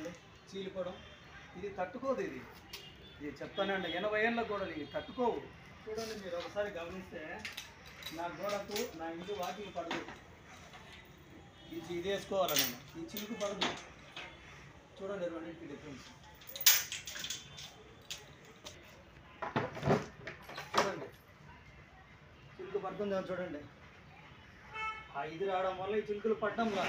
చూడండి చీలిపోవడం, ఇది తట్టుకోదు. ఇది చెప్తానండి 80 ఏళ్ళ గోడలు ఇవి తట్టుకోవు. చూడండి మీరు ఒకసారి గమనిస్తే నా గోడకు నా ఇంటి వాకిలి పడదు, ఇది వేసుకోవాలి నేను, ఈ చిలుకు పడదు. చూడండి రెండింటికి డిఫరెన్స్ చూడండి, చిలుకు పడుతుంది చూడండి. ఆ ఇది రావడం వల్ల ఈ చిలుకులు పడ్డంలా.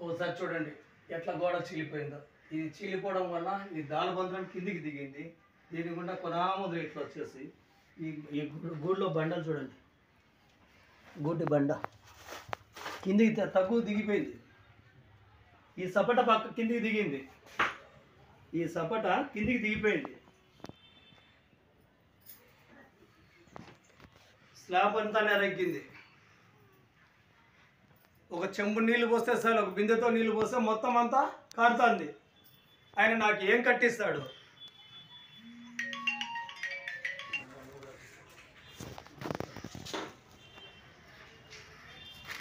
ఓసారి చూడండి ఎట్లా గోడ చీలిపోయిందో. ఇది చీలిపోవడం వల్ల ఈ దాలబంధనం కిందికి దిగింది. దీని గుండా కొనాముదురు ఇట్లా వచ్చేసి ఈ గూడులో బండలు చూడండి, గూటి బండ కిందికి తక్కువ దిగిపోయింది. ఈ సపట పక్క కిందికి దిగింది, ఈ సపట కిందికి దిగిపోయింది. స్లాబ్ అంతా నెరెక్కింది. ఒక చెంబు నీళ్ళు పోస్తే సార్, ఒక బిందెతో నీళ్ళు పోస్తే మొత్తం అంతా కారుతుంది. ఆయన నాకు ఏం కట్టిస్తాడు?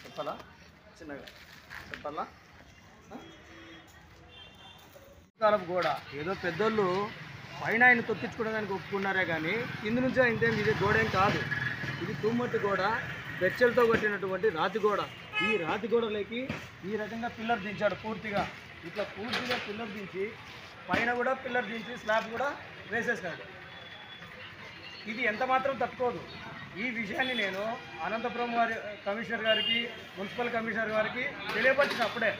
చెప్పాలా? చిన్నగా చెప్పాలా? గోడ ఏదో పెద్దోళ్ళు పైన ఆయన తొక్కించుకోవడానికి ఒప్పుకున్నారే కానీ కింద నుంచి అయితే ఇది గోడ ఏం కాదు. ఇది తూమట్టి గోడ, బెచ్చలతో కట్టినటువంటి రాతి గోడ. ఈ రాతి గోడలోకి ఈ రకంగా పిల్లర్ దించాడు పూర్తిగా. ఇట్లా పూర్తిగా పిల్లర్ దించి పైన కూడా పిల్లర్ దించి స్లాబ్ కూడా వేసేసినాడు. ఇది ఎంత మాత్రం తట్టుకోదు. ఈ విషయాన్ని నేను అనంతపురం కమిషనర్ గారికి, మున్సిపల్ కమిషనర్ గారికి తెలియపరిచినప్పుడే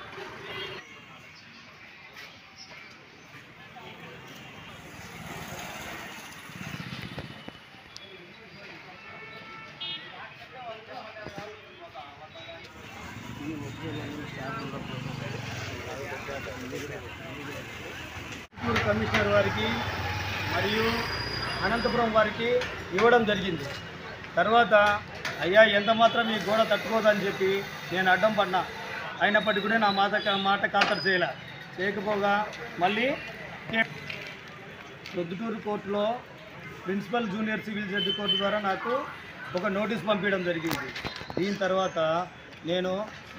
కమిషనర్ వారికి మరియు అనంతపురం వారికి ఇవ్వడం జరిగింది. తర్వాత అయ్యా ఎంత మాత్రం ఈ గోడ తట్టుకోదని చెప్పి నేను అడ్డం పడినా. అయినప్పటికీ కూడా నా మాట ఖాతరు చేయకపోగా మళ్ళీ ప్రొద్దుటూరు కోర్టులో principal junior civil judge court ద్వారా నాకు ఒక నోటీస్ పంపించడం జరిగింది. దీని తర్వాత నేను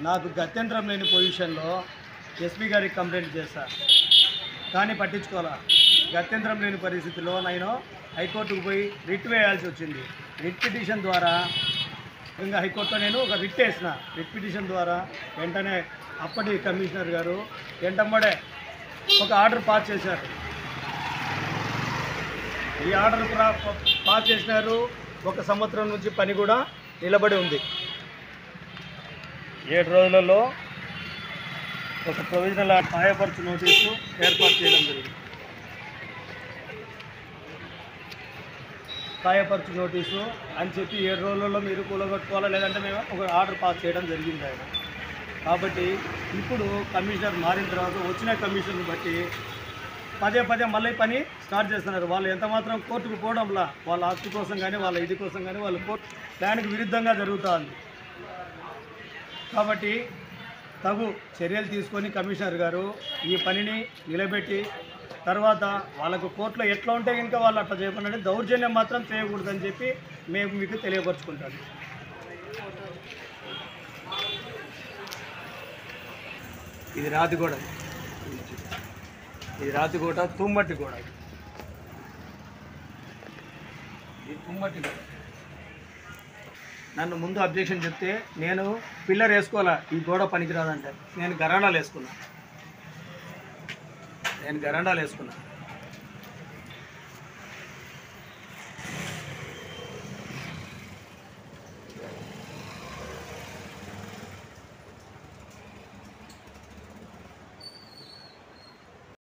నాకు గత్యంతరం లేని పొజిషన్లో ఎస్పీ గారికి కంప్లైంట్ చేశాను, కానీ పట్టించుకోవాలా. గత్యంతరం లేని పరిస్థితిలో నేను హైకోర్టుకు పోయి రిట్ వేయాల్సి వచ్చింది. రిట్ పిటిషన్ ద్వారా ఇంకా హైకోర్టులో నేను ఒక రిట్ వేసిన. రిట్ పిటిషన్ ద్వారా వెంటనే అప్పటి కమిషనర్ గారు వెంటనే ఒక ఆర్డర్ పాస్ చేశారు. ఈ ఆర్డర్ పాస్ చేసినారు. 1 సంవత్సరం నుంచి పని కూడా నిలబడి ఉంది. 7 రోజులలో ఒక ప్రొవిజనల్ సహాయపరచు నోటీసు ఏర్పాటు చేయడం జరిగింది. సహాయపరచు నోటీసు అని చెప్పి 7 రోజులలో మీరు కూలగొట్టుకోవాలా, లేదంటే మేము ఒక ఆర్డర్ పాస్ చేయడం జరిగింది ఆయన. కాబట్టి ఇప్పుడు కమిషనర్ మారిన తర్వాత వచ్చిన కమిషన్ను బట్టి పదే మళ్ళీ పని స్టార్ట్ చేస్తున్నారు. వాళ్ళు ఎంత మాత్రం కోర్టుకు పోవడంలా వాళ్ళ ఆస్తి కోసం కానీ వాళ్ళ ఇది కోసం కానీ వాళ్ళు కోర్టు ప్లాన్కి విరుద్ధంగా జరుగుతుంది. కాబట్టి తగు చర్యలు తీసుకొని కమిషనర్ గారు ఈ పనిని నిలబెట్టి తర్వాత వాళ్ళకు కోర్టులో ఎట్లా ఉంటే ఇంకా వాళ్ళు అట్లా చేయకుండా దౌర్జన్యం మాత్రం చేయకూడదని చెప్పి మేము మీకు తెలియపరుచుకుంటాం. ఇది రాతిగోడ, ఇది రాతిగోడ, తుమ్మట్టి గోడ. ఇది తుమ్మట్టి గోడ. నన్ను ముందు అబ్జెక్షన్ చెప్తే నేను పిల్లర్ వేసుకోవాలా, ఈ గోడ పనికిరాదంటే నేను గరాండాలు వేసుకున్నా.